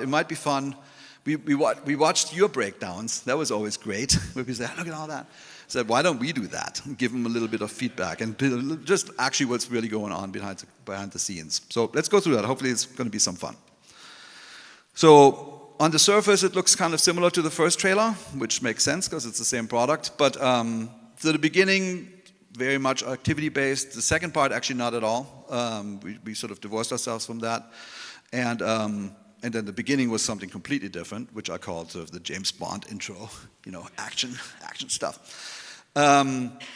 it might be fun. We watched your breakdowns. That was always great. Where we said, look at all that. Said, why don't we do that? And give them a little bit of feedback and just actually what's really going on behind the scenes. So let's go through that. Hopefully it's going to be some fun. So on the surface, it looks kind of similar to the first trailer, which makes sense because it's the same product. But so the beginning, very much activity-based. The second part, actually not at all. We sort of divorced ourselves from that. And then the beginning was something completely different, which I called sort of the James Bond intro, action stuff.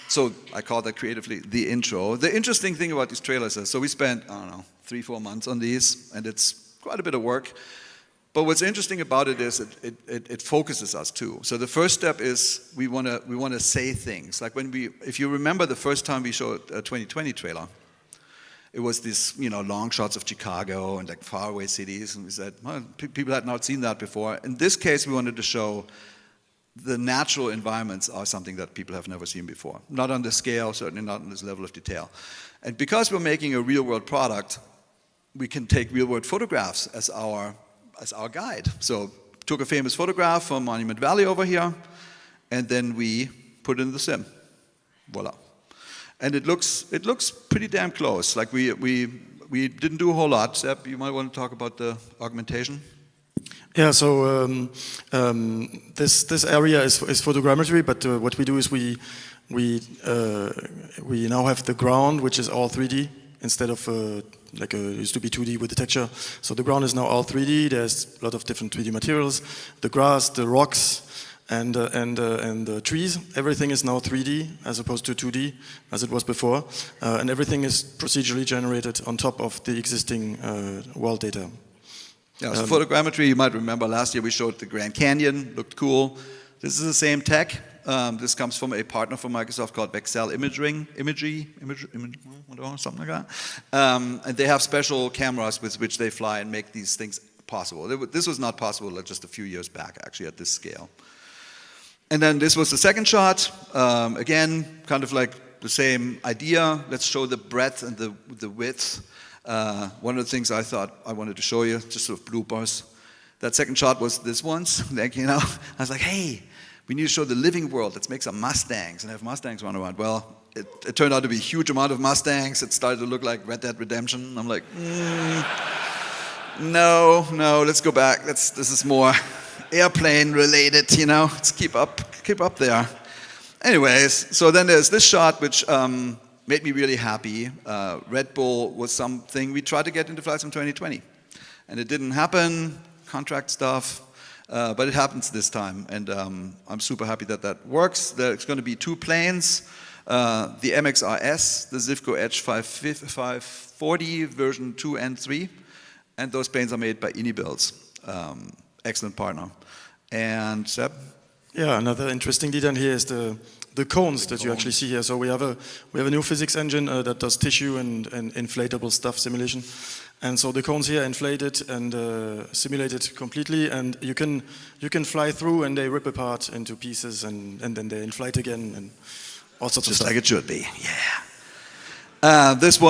So I call that creatively the intro. The interesting thing about these trailers is, so we spent, I don't know, 3-4 months on these, and it's quite a bit of work. But what's interesting about it is it focuses us too. So the first step is we want to say things. Like if you remember the first time we showed a 2020 trailer, it was this, long shots of Chicago and like faraway cities, and we said, well, people had not seen that before. In this case, we wanted to show the natural environments are something that people have never seen before. Not on this scale, certainly not on this level of detail. And because we're making a real-world product, we can take real-world photographs as our guide. So took a famous photograph from Monument Valley over here, and then we put it in the sim. Voila. And it looks pretty damn close. Like we didn't do a whole lot. Sepp, you might want to talk about the augmentation. Yeah, so this area is photogrammetry, but what we do is we now have the ground, which is all 3D instead of like it used to be 2D with the texture. So the ground is now all 3D. There's a lot of different 3D materials. The grass, the rocks, and the trees. Everything is now 3D as opposed to 2D as it was before, and everything is procedurally generated on top of the existing world data. Yeah, so photogrammetry, you might remember last year we showed the Grand Canyon, looked cool. This is the same tech. This comes from a partner from Microsoft called Vexcel Imagery, something like that. And they have special cameras with which they fly and make these things possible. This was not possible just a few years back, actually, at this scale. And then this was the second shot. Again, kind of like the same idea. Let's show the breadth and the width. One of the things I thought I wanted to show you, just sort of bloopers. That second shot was this once. Like, I was like, hey, we need to show the living world. Let's make some Mustangs and have Mustangs run around. Well, it turned out to be a huge amount of Mustangs. It started to look like Red Dead Redemption. I'm like, no, let's go back. This is more airplane related, Let's keep up there. Anyways, so then there's this shot which made me really happy. Red Bull was something we tried to get into FlightSim 2020, and it didn't happen. Contract stuff. But it happens this time, and I'm super happy that works. There's going to be 2 planes, the MXRS, the Zivco Edge 540 version 2 and 3, and those planes are made by Inibuilds, excellent partner. And Seb? Yeah, another interesting detail here is the cones that you actually see here. So we have a new physics engine that does tissue and inflatable stuff simulation. And so the cones here are inflated and simulated completely, and you can fly through and they rip apart into pieces and then they inflate again and all sorts of stuff. Just like it should be, yeah. This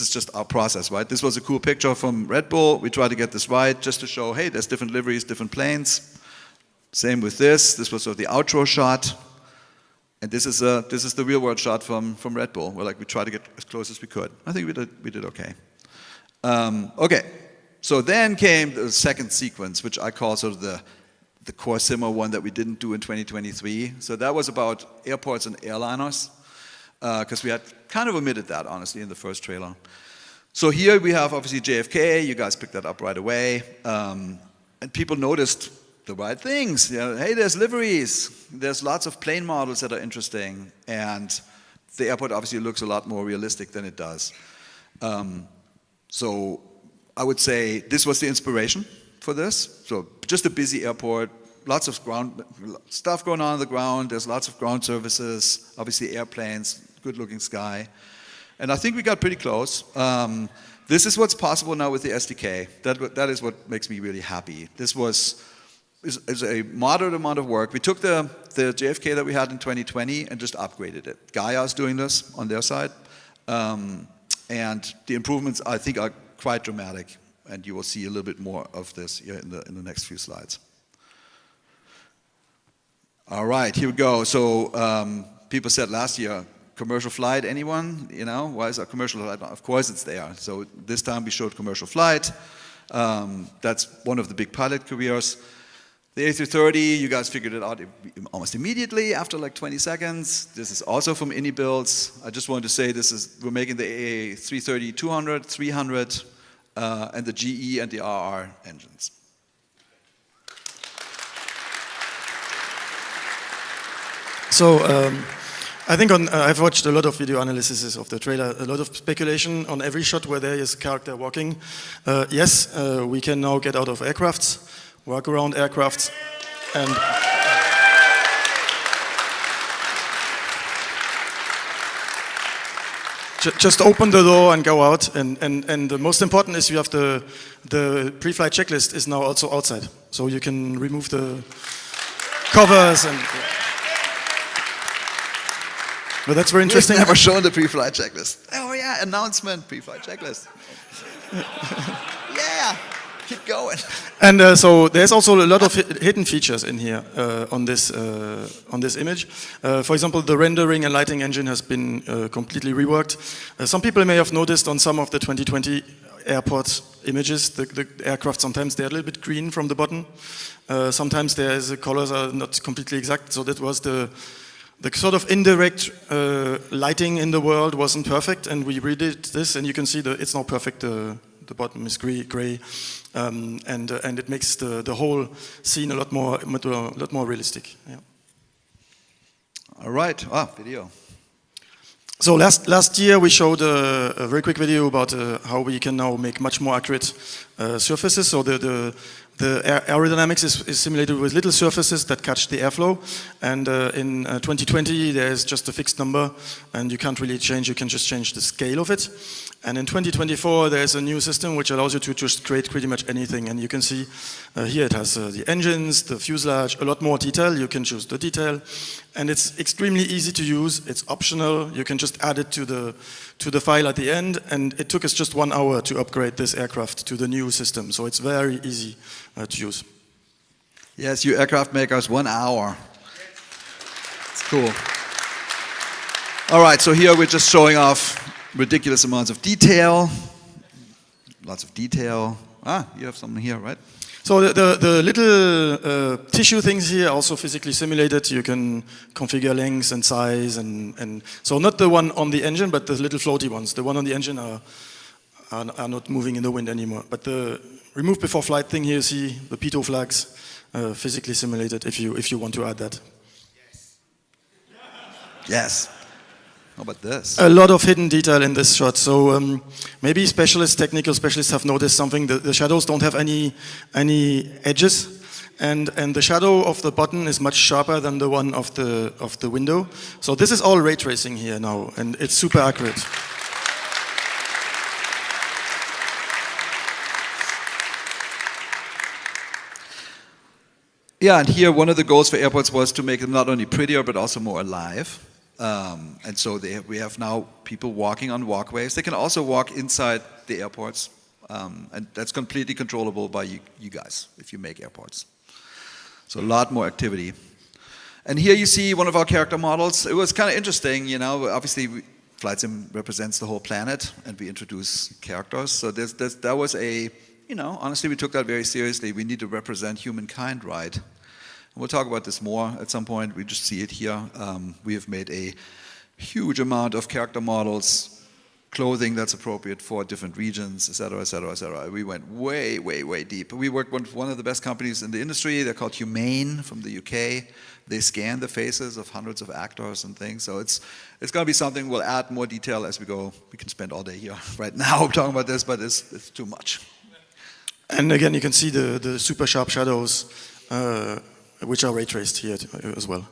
is just our process, right? This was a cool picture from Red Bull. We tried to get this right just to show, hey, there's different liveries, different planes. Same with this. This was sort of the outro shot. And this is the real world shot from Red Bull, where we tried to get as close as we could. I think we did okay. Okay, so then came the second sequence, which I call sort of the core simmer one that we didn't do in 2023. So that was about airports and airliners, because we had kind of omitted that, honestly, in the first trailer. So here we have obviously JFK. You guys picked that up right away, and people noticed the right things. Hey, there's liveries. There's lots of plane models that are interesting, and the airport obviously looks a lot more realistic than it does. So I would say this was the inspiration for this. So just a busy airport, lots of ground stuff going on the ground. There's lots of ground services, obviously airplanes, good-looking sky, and I think we got pretty close. This is what's possible now with the SDK. That is what makes me really happy. This is a moderate amount of work. We took the JFK that we had in 2020 and just upgraded it. Gaia's doing this on their side. And the improvements, I think, are quite dramatic. And you will see a little bit more of this here in the next few slides. All right, here we go. So people said last year, commercial flight, anyone? You know, why is a commercial flight? Of course it's there. So this time we showed commercial flight. That's one of the big pilot careers. The A330, you guys figured it out almost immediately after like 20 seconds. This is also from Indie Builds. I just wanted to say we're making the A330-200, 300, and the GE and the RR engines. So I think I've watched a lot of video analysis of the trailer, a lot of speculation on every shot where there is a character walking. Yes, we can now get out of aircrafts, walk around aircrafts, and just open the door and go out. And the most important is you have the pre-flight checklist is now also outside. So you can remove the covers and... But that's very interesting. We've never shown the pre-flight checklist. Oh yeah, announcement, pre-flight checklist. Yeah, keep going. And so there's also a lot of hidden features in here on this image. For example, the rendering and lighting engine has been completely reworked. Some people may have noticed on some of the 2020 airport images, the aircraft sometimes they're a little bit green from the bottom. Sometimes the colors are not completely exact. So that was the sort of indirect lighting in the world wasn't perfect, and we redid this, and you can see it's now perfect. The bottom is gray, and it makes the whole scene a lot more realistic. Yeah. All right. Video. So last year we showed a very quick video about how we can now make much more accurate surfaces. So the aerodynamics is simulated with little surfaces that catch the airflow, and in 2020 there's just a fixed number, and you can't really change. You can just change the scale of it. And in 2024 there's a new system which allows you to just create pretty much anything. And you can see here it has the engines, the fuselage, a lot more detail. You can choose the detail, and it's extremely easy to use. It's optional. You can just add it to the file at the end, and it took us just 1 hour to upgrade this aircraft to the new system. So it's very easy to use. Yes, you aircraft makers, 1 hour. It's cool. All right, so here we're just showing off ridiculous amounts of detail. Lots of detail. You have something here, right? So the little tissue things here are also physically simulated. You can configure length and size, and so not the one on the engine, but the little floaty ones. The one on the engine are not moving in the wind anymore. But the remove before flight thing here, you see the pitot flags physically simulated. If you want to add that. Yes. How about this? A lot of hidden detail in this shot. So maybe technical specialists have noticed something. The shadows don't have any edges, and the shadow of the button is much sharper than the one of the window. So this is all ray tracing here now, and it's super accurate. Yeah, and here one of the goals for airports was to make them not only prettier but also more alive. And so we have now people walking on walkways. They can also walk inside the airports, and that's completely controllable by you guys if you make airports. So a lot more activity. And here you see one of our character models. It was kind of interesting, you know. Obviously, FlightSim represents the whole planet, and we introduce characters. So that was honestly, we took that very seriously. We need to represent humankind right. We'll talk about this more at some point. We just see it here. We have made a huge amount of character models, clothing that's appropriate for different regions, et cetera, et cetera, et cetera. We went way, way, way deep. We worked with one of the best companies in the industry. They're called Humane from the UK. They scan the faces of hundreds of actors and things. So it's going to be something. We'll add more detail as we go. We can spend all day here right now talking about this, but it's too much. And again, you can see the super sharp shadows, which are ray traced here as well.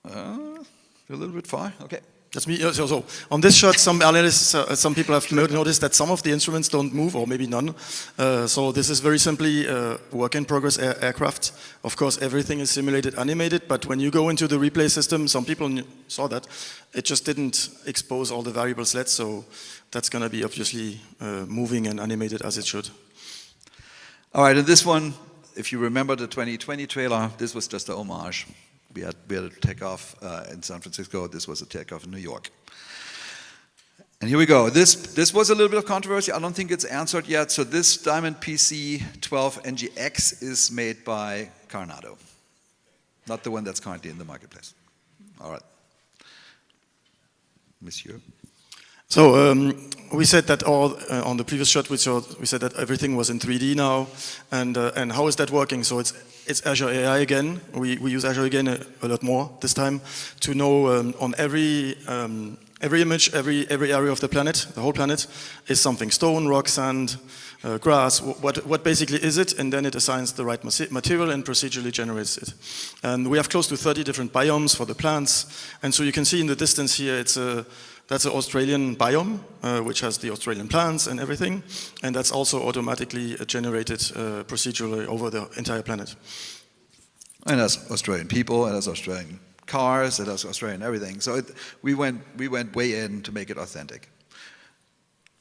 A little bit far, okay. That's me. So on this shot, some analysts, some people have noticed that some of the instruments don't move, or maybe none. So this is very simply work-in-progress aircraft. Of course, everything is simulated, animated, but when you go into the replay system, some people saw that, it just didn't expose all the variables yet, so that's going to be obviously moving and animated as it should. All right, and this one, if you remember the 2020 trailer, this was just a homage. We had a takeoff in San Francisco. This was a takeoff in New York. And here we go. This was a little bit of controversy. I don't think it's answered yet. So this Diamond PC-12 NGX is made by Coronado, not the one that's currently in the marketplace. All right. Monsieur. So we said that on the previous shot we said that everything was in 3D now, and how is that working? So it's Azure AI again. We use Azure again a lot more this time to know on every image, every area of the planet, the whole planet, is something: stone, rock, sand, grass. What basically is it? And then it assigns the right material and procedurally generates it. And we have close to 30 different biomes for the plants. And so you can see in the distance here, that's an Australian biome, which has the Australian plants and everything, and that's also automatically generated procedurally over the entire planet. And that's Australian people, and that's Australian cars, and that's Australian everything. So we went way in to make it authentic.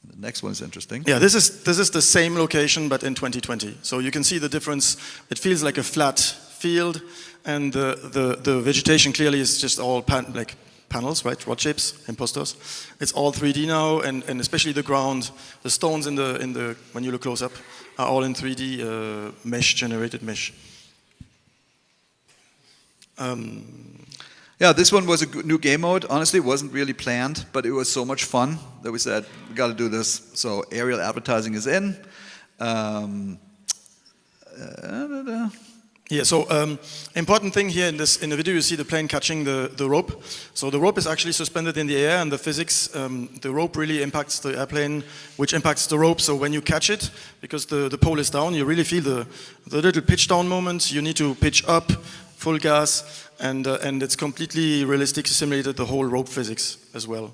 The next one is interesting. Yeah, this is the same location, but in 2020. So you can see the difference. It feels like a flat field, and the vegetation clearly is just all panels, right? Rod shapes, imposters. It's all 3D now, and especially the ground, the stones in the when you look close up, are all in 3D generated mesh. Yeah, this one was a new game mode. Honestly, it wasn't really planned, but it was so much fun that we said we got to do this. So aerial advertising is in. Yeah, so important thing here in the video, you see the plane catching the rope. So the rope is actually suspended in the air, and the physics, the rope really impacts the airplane, which impacts the rope. So when you catch it, because the pole is down, you really feel the little pitch down moment. You need to pitch up, full gas, and it's completely realistic, simulated the whole rope physics as well.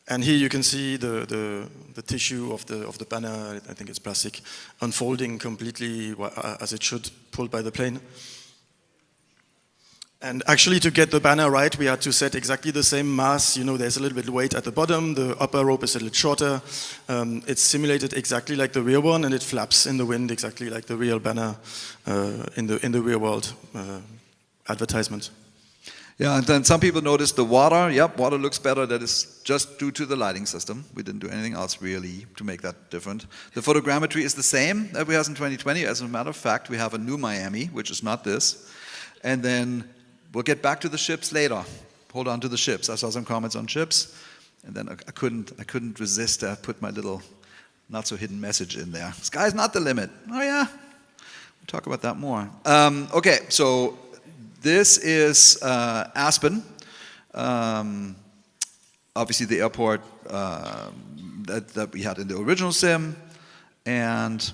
And here you can see the tissue of the banner, I think it's plastic, unfolding completely as it should, pulled by the plane. And actually, to get the banner right, we had to set exactly the same mass. You know, there's a little bit of weight at the bottom, the upper rope is a little shorter. It's simulated exactly like the real one, and it flaps in the wind exactly like the real banner in the real world advertisement. Yeah, and then some people noticed the water. Yep, water looks better. That is just due to the lighting system. We didn't do anything else really to make that different. The photogrammetry is the same that we have in 2020. As a matter of fact, we have a new Miami, which is not this. And then we'll get back to the ships later. Hold on to the ships. I saw some comments on ships, and then I couldn't resist. I put my little not so hidden message in there. Sky's not the limit. Oh yeah, we'll talk about that more. Okay, so. This is Aspen, obviously the airport that we had in the original sim, and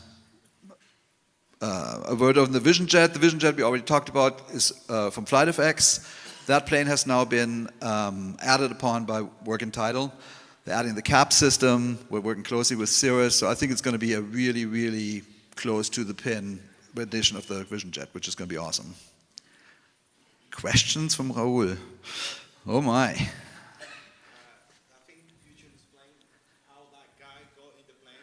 a word on the Vision Jet. The Vision Jet we already talked about is from FlightSimExpo. That plane has now been added upon by Work and Title. They're adding the cap system. We're working closely with Cirrus, so I think it's going to be a really, really close to the pin edition of the Vision Jet, which is going to be awesome. Questions from Raoul. Oh my. I think you should explain how that guy got in the plane.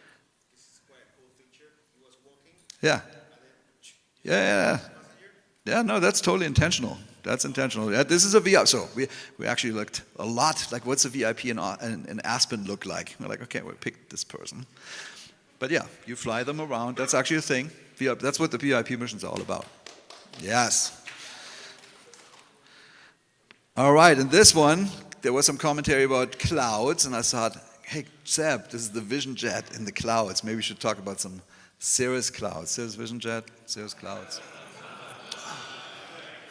This is quite a cool feature. He was walking. Yeah. Yeah, no, that's totally intentional. That's intentional. Yeah, this is a VIP. So we actually looked a lot like what's a VIP in Aspen look like. We're like, okay, we'll pick this person. But yeah, you fly them around. That's actually a thing. That's what the VIP missions are all about. Yes. All right, and this one, there was some commentary about clouds, and I thought, hey, Seb, this is the Vision Jet in the clouds. Maybe we should talk about some Cirrus clouds. Cirrus Vision Jet, Cirrus clouds.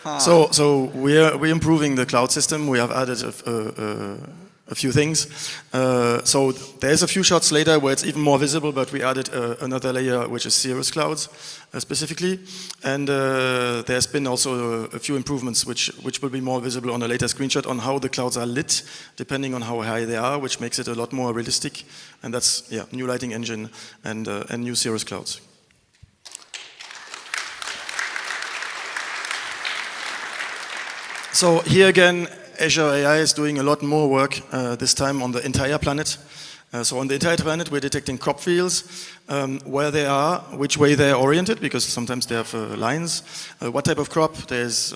Huh. So we're improving the cloud system. We have added a few things. So there's a few shots later where it's even more visible, but we added another layer which is cirrus clouds specifically. And there's been also a few improvements which will be more visible on a later screenshot on how the clouds are lit, depending on how high they are, which makes it a lot more realistic. And that's, yeah, new lighting engine and new cirrus clouds. So here again, Azure AI is doing a lot more work this time on the entire planet. So on the entire planet, we're detecting crop fields, where they are, which way they're oriented, because sometimes they have lines, what type of crop. There's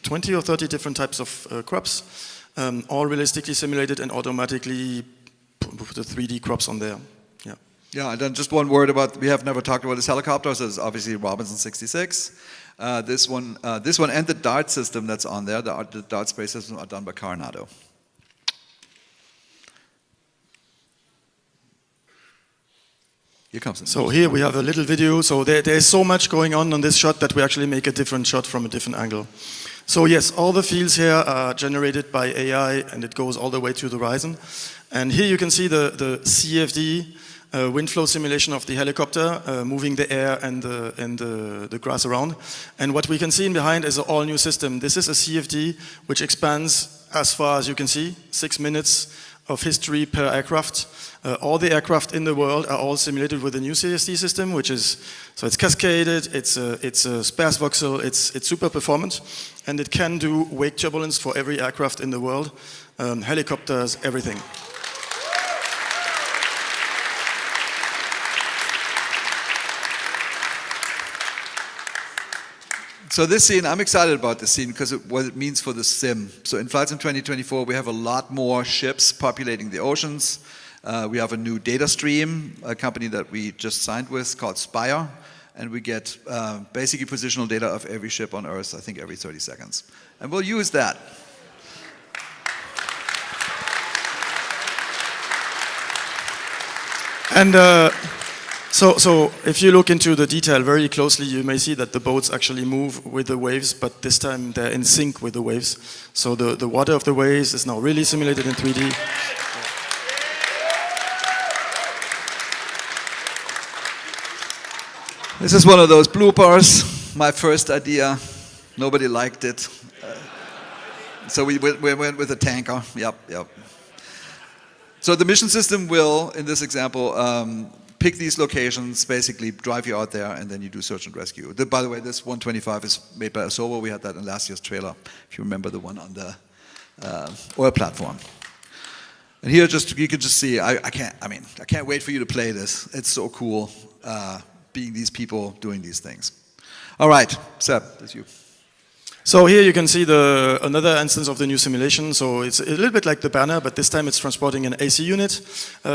20 or 30 different types of crops, all realistically simulated and automatically put the 3D crops on there. Yeah. Yeah, and then just one word about, we have never talked about this helicopter, so it's obviously Robinson 66. This one and the DART system that's on there, the DART space system, are done by Coronado. Here comes it. So here we have a little video. So there's so much going on this shot that we actually make a different shot from a different angle. So yes, all the fields here are generated by AI, and it goes all the way to the horizon. And here you can see the CFD wind flow simulation of the helicopter, moving the air and the grass around. And what we can see in behind is an all-new system. This is a CFD which expands as far as you can see, 6 minutes of history per aircraft. All the aircraft in the world are all simulated with the new CFD system, which is, so it's cascaded, it's a sparse voxel, it's super performant, and it can do wake turbulence for every aircraft in the world, helicopters, everything. So this scene, I'm excited about this scene because what it means for the sim. So in FlightSim 2024, we have a lot more ships populating the oceans. We have a new data stream, a company that we just signed with called Spire, and we get basically positional data of every ship on Earth, I think every 30 seconds. And we'll use that. And so if you look into the detail very closely, you may see that the boats actually move with the waves, but this time they're in sync with the waves. So the water of the waves is now really simulated in 3D. This is one of those bloopers. My first idea, nobody liked it. So we went with a tanker. Yep. So the mission system will, in this example, pick these locations, basically drive you out there, and then you do search and rescue. By the way, this 125 is made by Asobo. We had that in last year's trailer, if you remember the one on the oil platform. And here, you can just see. I can't wait for you to play this. It's so cool, being these people doing these things. All right, Seb, that's you. So here you can see another instance of the new simulation. So it's a little bit like the banner, but this time it's transporting an AC unit.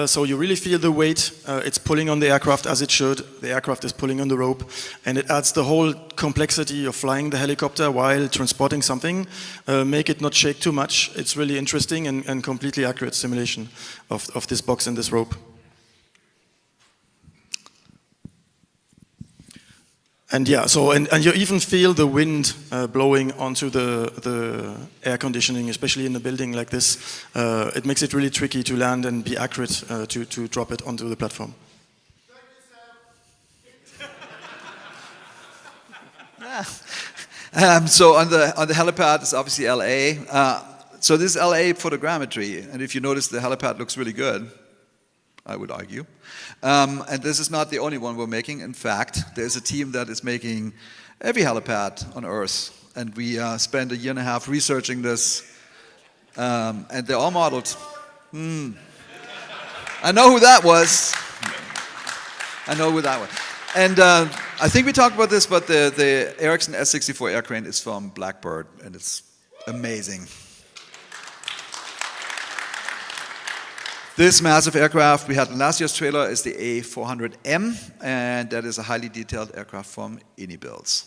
So you really feel the weight. It's pulling on the aircraft as it should. The aircraft is pulling on the rope. And it adds the whole complexity of flying the helicopter while transporting something. Make it not shake too much. It's really interesting and completely accurate simulation of this box and this rope. And yeah, so and you even feel the wind blowing onto the air conditioning, especially in a building like this. It makes it really tricky to land and be accurate to drop it onto the platform. So on the helipad is obviously LA. So this is LA photogrammetry, and if you notice, the helipad looks really good, I would argue. And this is not the only one we're making. In fact, there's a team that is making every helipad on Earth. And we spent 1.5 years researching this. And they're all modeled. I know who that was. And I think we talked about this, but the Ericsson S64 air crane is from Blackbird, and it's amazing. This massive aircraft we had in last year's trailer is the A400M, and that is a highly detailed aircraft from Builds.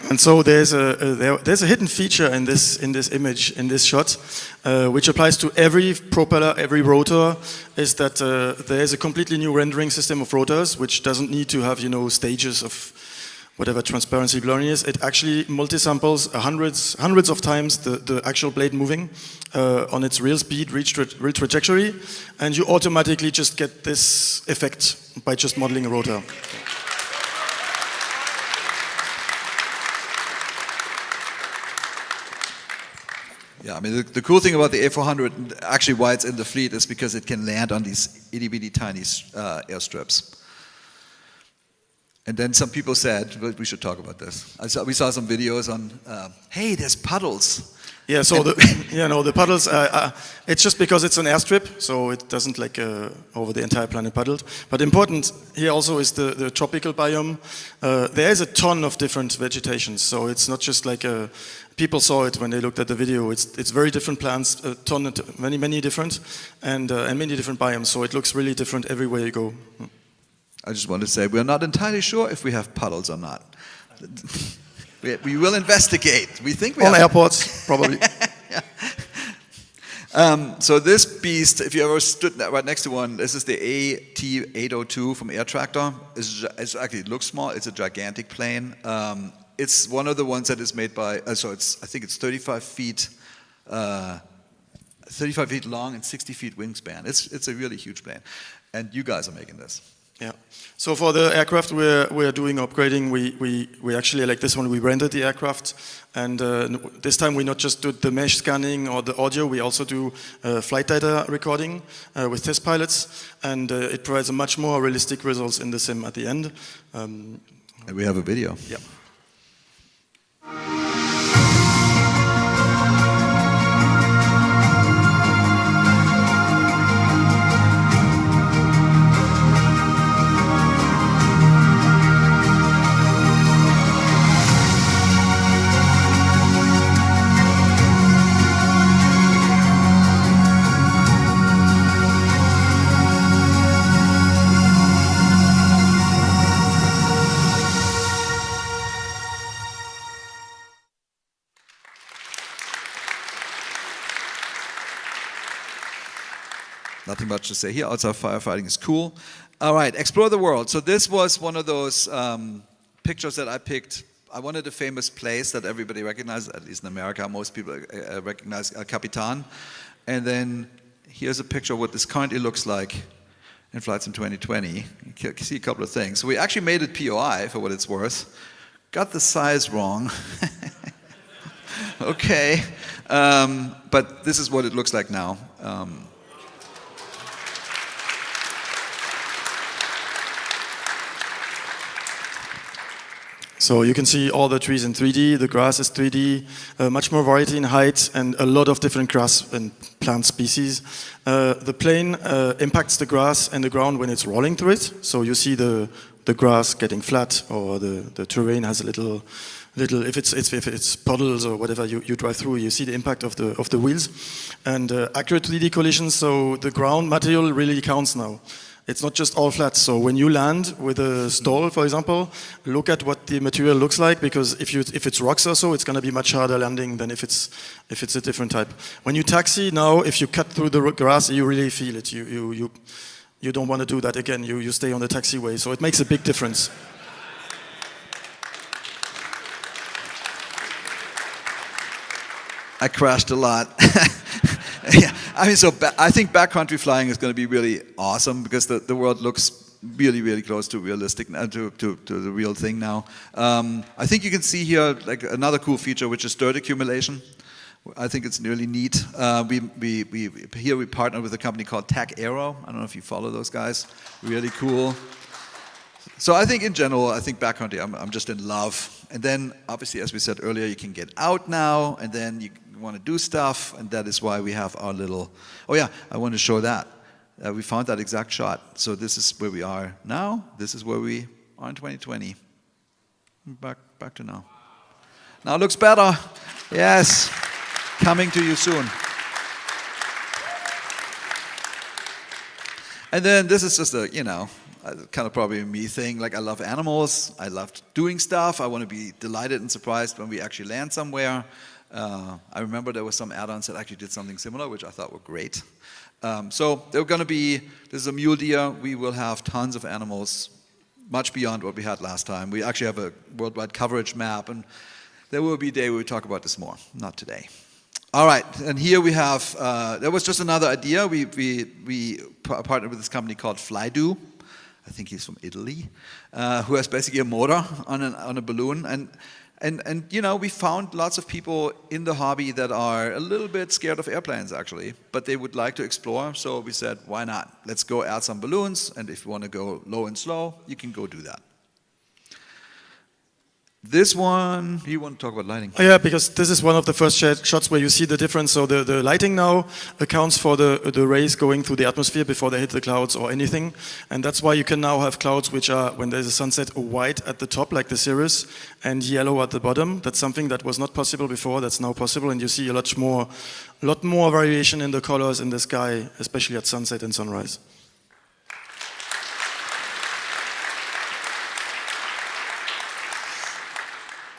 And so there's a hidden feature in this image, in this shot, which applies to every propeller, every rotor, is that there is a completely new rendering system of rotors, which doesn't need to have stages whatever transparency blurriness, it actually multi-samples hundreds of times the actual blade moving on its real speed, real trajectory, and you automatically just get this effect by just modeling a rotor. Yeah, I mean, the cool thing about the A400, actually why it's in the fleet, is because it can land on these itty-bitty tiny airstrips. And then some people said, well, we should talk about this. We saw some videos on, hey, there's puddles. Yeah, so the puddles, it's just because it's an airstrip, so it doesn't like over the entire planet puddled. But important here also is the tropical biome. There is a ton of different vegetations, so it's not just like people saw it when they looked at the video. It's very different plants, many different, and many different biomes. So it looks really different everywhere you go. I just want to say we're not entirely sure if we have puddles or not. We will investigate. We think we on have airports, probably. So this beast, if you ever stood right next to one, this is the AT802 from Air Tractor. It's actually, it looks small. It's a gigantic plane. It's one of the ones that is made by. I think it's 35 feet. 35 feet long and 60 feet wingspan. It's a really huge plane, and you guys are making this. Yeah. So for the aircraft we're doing upgrading, we actually, like this one, we rendered the aircraft, and this time we not just do the mesh scanning or the audio, we also do flight data recording with test pilots, and it provides a much more realistic results in the sim at the end. And we have a video. Yeah. Nothing much to say here. Outside firefighting is cool. All right, explore the world. So this was one of those pictures that I picked. I wanted a famous place that everybody recognizes, at least in America. Most people recognize Capitan. And then here's a picture of what this currently looks like in FlightSim 2020. You can see a couple of things. So we actually made it POI for what it's worth. Got the size wrong. Okay. But this is what it looks like now. So you can see all the trees in 3D, the grass is 3D, much more variety in height, and a lot of different grass and plant species. The plane impacts the grass and the ground when it's rolling through it. So you see the grass getting flat, or the terrain has a little if it's puddles or whatever you drive through, you see the impact of the wheels. And accurate 3D collisions, so the ground material really counts now. It's not just all flat. So when you land with a stall, for example, look at what the material looks like, because if it's rocks or so, it's going to be much harder landing than if it's a different type. When you taxi now, if you cut through the grass, you really feel it. You don't want to do that again. You stay on the taxiway. So it makes a big difference. I crashed a lot. Yeah, I mean, so I think backcountry flying is going to be really awesome, because the world looks really, really close to realistic, to the real thing now. I think you can see here like another cool feature, which is dirt accumulation. I think it's really neat. We partnered with a company called Tac Aero. I don't know if you follow those guys. Really cool. So I think in general, I think backcountry, I'm just in love. And then obviously, as we said earlier, you can get out now, and then you want to do stuff, and that is why we have our little, oh yeah, I want to show that. We found that exact shot. So this is where we are now. This is where we are in 2020. Back to now. Now it looks better. Yes, coming to you soon. And then this is just a, kind of probably a me thing. Like, I love animals. I love doing stuff. I want to be delighted and surprised when we actually land somewhere. I remember there were some add-ons that actually did something similar, which I thought were great. So they're going to be, this is a mule deer. We will have tons of animals much beyond what we had last time. We actually have a worldwide coverage map, and there will be a day where we talk about this more, not today. All right, and here we have, that was just another idea. We partnered with this company called Flydo. I think he's from Italy, who has basically a motor on a balloon. And you know, we found lots of people in the hobby that are a little bit scared of airplanes, actually, but they would like to explore. So we said, why not? Let's go add some balloons, and if you want to go low and slow, you can go do that. This one, you want to talk about lighting? Oh, yeah, because this is one of the first shots where you see the difference. So the lighting now accounts for the rays going through the atmosphere before they hit the clouds or anything. And that's why you can now have clouds which are, when there's a sunset, white at the top, like the Cirrus, and yellow at the bottom. That's something that was not possible before. That's now possible. And you see a lot more variation in the colors in the sky, especially at sunset and sunrise.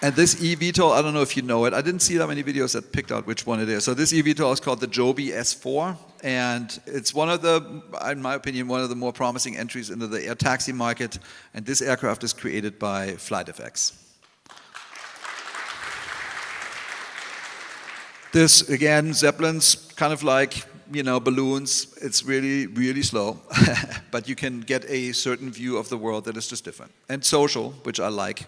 And this eVTOL, I don't know if you know it. I didn't see that many videos that picked out which one it is. So this eVTOL is called the Joby S4, and it's one of the, in my opinion, one of the more promising entries into the air taxi market. And this aircraft is created by FlightSimExpo. This, again, Zeppelins, kind of like, you know, balloons. It's really, really slow, but you can get a certain view of the world that is just different. And social, which I like.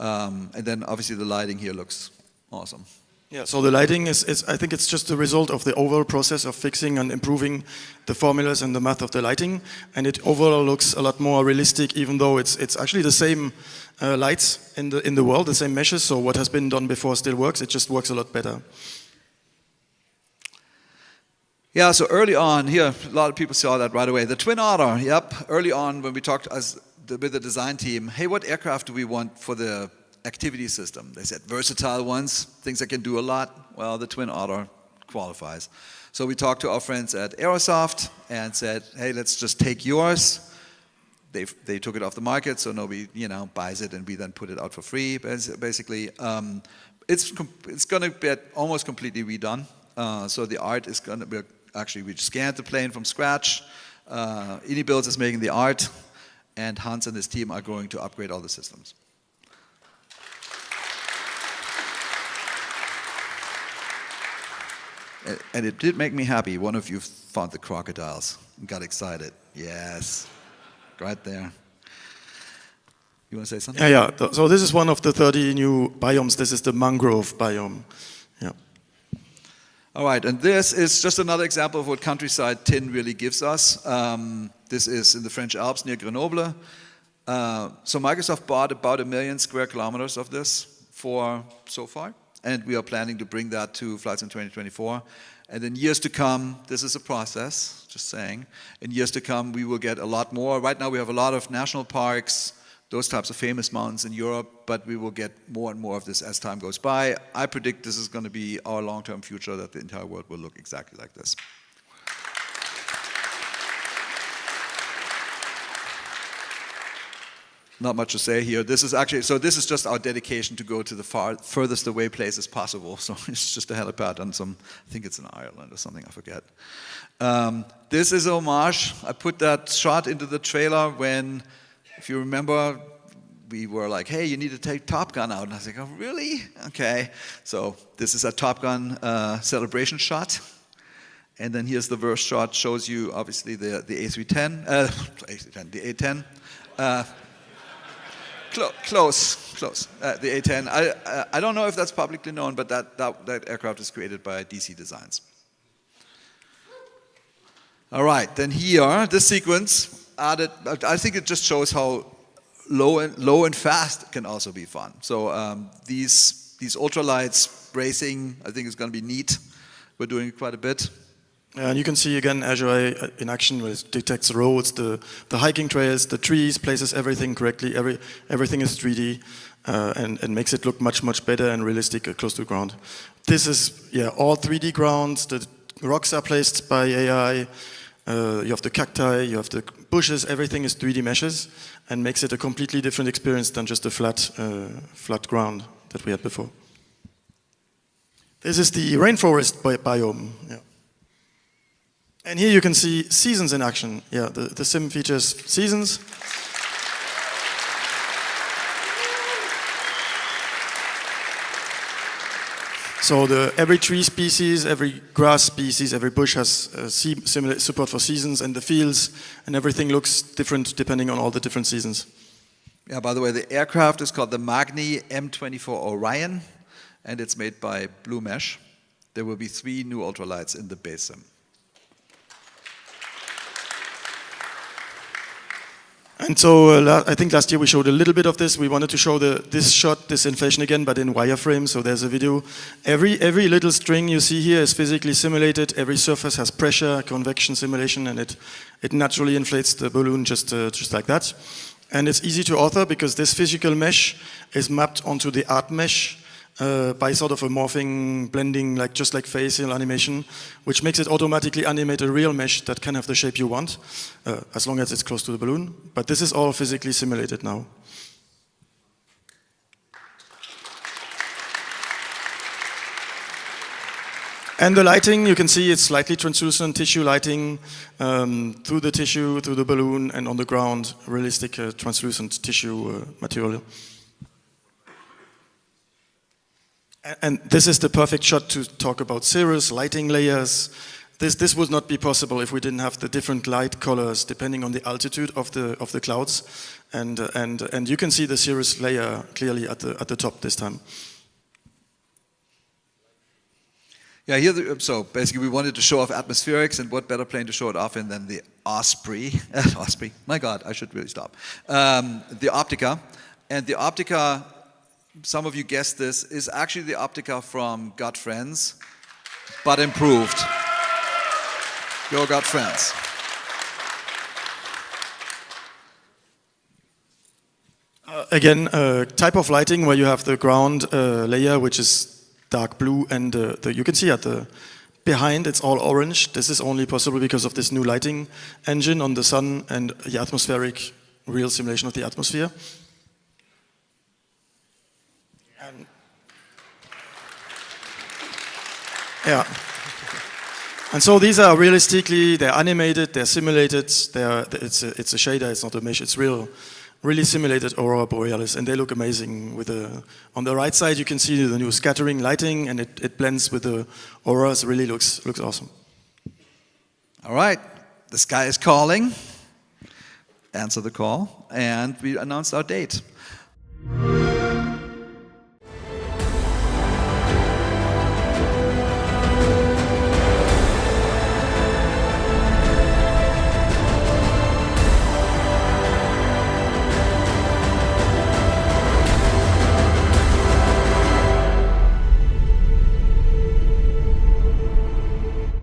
And then obviously the lighting here looks awesome. Yeah, so the lighting is, I think it's just the result of the overall process of fixing and improving the formulas and the math of the lighting. And it overall looks a lot more realistic, even though it's actually the same lights in the world, the same meshes. So what has been done before still works. It just works a lot better. Yeah, so early on, here, a lot of people saw that right away. The Twin Otter, yep. Early on when we talked with the design team, hey, what aircraft do we want for the activity system? They said versatile ones, things that can do a lot. Well, the Twin Otter qualifies. So we talked to our friends at Aerosoft and said, hey, let's just take yours. They took it off the market, so nobody, you know, buys it, and we then put it out for free, basically. It's going to get almost completely redone. So the art is going to be, actually, we scanned the plane from scratch. Builds is making the art. And Hans and his team are going to upgrade all the systems. And it did make me happy. One of you found the crocodiles and got excited. Yes, right there. You want to say something? Yeah. So this is one of the 30 new biomes. This is the mangrove biome. Yeah. All right, and this is just another example of what countryside tin really gives us. This is in the French Alps near Grenoble. So Microsoft bought about 1 million square kilometers of this so far, and we are planning to bring that to flights in 2024. And in years to come, this is a process, just saying. In years to come, we will get a lot more. Right now, we have a lot of national parks, those types of famous mountains in Europe, but we will get more and more of this as time goes by. I predict this is going to be our long-term future, that the entire world will look exactly like this. Not much to say here. This is actually, so this is just our dedication to go to the furthest away places possible. So it's just a helipad on some, I think it's in Ireland or something, I forget. This is a homage. I put that shot into the trailer when, if you remember, we were like, hey, you need to take Top Gun out. And I was like, oh, really? Okay. So this is a Top Gun celebration shot. And then here's the verse shot, shows you obviously the A310, the A10. Close. The A10. I don't know if that's publicly known, but that aircraft is created by DC Designs. All right, then here, this sequence added. I think it just shows how low and fast can also be fun. So these ultralights racing, I think is going to be neat. We're doing quite a bit. And you can see again Azure Eye in action, where it detects roads, the hiking trails, the trees, places everything correctly. Everything is 3D and makes it look much better and realistic close to the ground. This is all 3D grounds. The rocks are placed by AI. You have the cacti, you have the bushes. Everything is 3D meshes and makes it a completely different experience than just a flat ground that we had before. This is the rainforest biome. Yeah. And here you can see seasons in action. Yeah, the sim features seasons. So every tree species, every grass species, every bush has similar support for seasons, and the fields and everything looks different depending on all the different seasons. Yeah, by the way, the aircraft is called the Magni M24 Orion, and it's made by Blue Mesh. There will be 3 new ultralights in the base sim. And so I think last year we showed a little bit of this. We wanted to show this shot, this inflation again, but in wireframe. So there's a video. Every little string you see here is physically simulated. Every surface has pressure, convection simulation, and it naturally inflates the balloon just like that. And it's easy to author because this physical mesh is mapped onto the art mesh by sort of a morphing, blending, just like facial animation, which makes it automatically animate a real mesh that can have the shape you want, as long as it's close to the balloon. But this is all physically simulated now. And the lighting, you can see it's slightly translucent tissue lighting through the tissue, through the balloon, and on the ground, realistic translucent tissue material. And this is the perfect shot to talk about cirrus, lighting layers. This would not be possible if we didn't have the different light colors depending on the altitude of the clouds. And you can see the cirrus layer clearly at the top this time. Yeah, so basically we wanted to show off atmospherics, and what better plane to show it off in than the Osprey. Osprey, my God, I should really stop. The Optica. And the Optica, some of you guessed this, is actually the Optica from Gut Friends, but improved. Your Gut Friends. Again, type of lighting where you have the ground layer, which is dark blue, and you can see behind it's all orange. This is only possible because of this new lighting engine on the sun and the atmospheric real simulation of the atmosphere. And yeah. And so these are realistically, they're animated, they're simulated, it's a shader, it's not a mesh, it's really simulated aurora borealis, and they look amazing. On the right side you can see the new scattering lighting, and it blends with the auroras. Really looks awesome. All right, the sky is calling. Answer the call, and we announced our date.